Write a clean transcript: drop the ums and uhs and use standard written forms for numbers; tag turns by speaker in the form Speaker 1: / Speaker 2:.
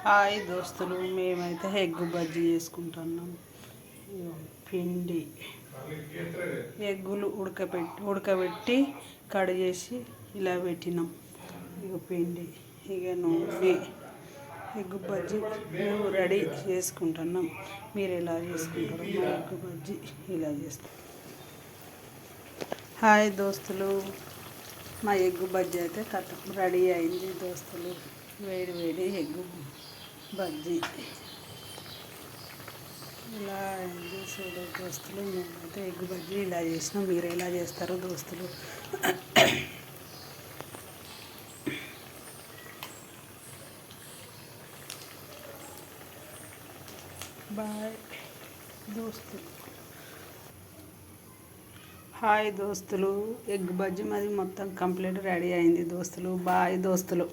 Speaker 1: Hi దోస్తులు, మేమైతే egg bajji చేసుకుంటున్నాం. ఇగో పిండి ఎగ్గులు ఉడకబెట్టి కట్ చేసి ఇలా పెట్టినాం. ఇక పిండి ఇక నూనె ఎగ్ బజ్జీ మేము రెడీ చేసుకుంటున్నాం. మీరు ఎలా చేసుకుంటారు? మా ఎగ్ బజ్జీ ఇలా చేస్తాం. హాయ్ దోస్తులు, మా ఎగ్ బజ్జీ అయితే రెడీ అయింది దోస్తులు. వేడి వేడి ఎగ్ బజ్జీ ఇలా అయింది. చూడు దోస్తులు, మేమైతే ఎగ్ బజ్జీ ఇలా చేసినాం. మీరు ఎలా చేస్తారు దోస్తులు? బాయ్ దోస్తులు. హాయ్ దోస్తులు, ఎగ్ బజ్జీ మాది మొత్తం కంప్లీట్ రెడీ అయింది దోస్తులు. బాయ్ దోస్తులు.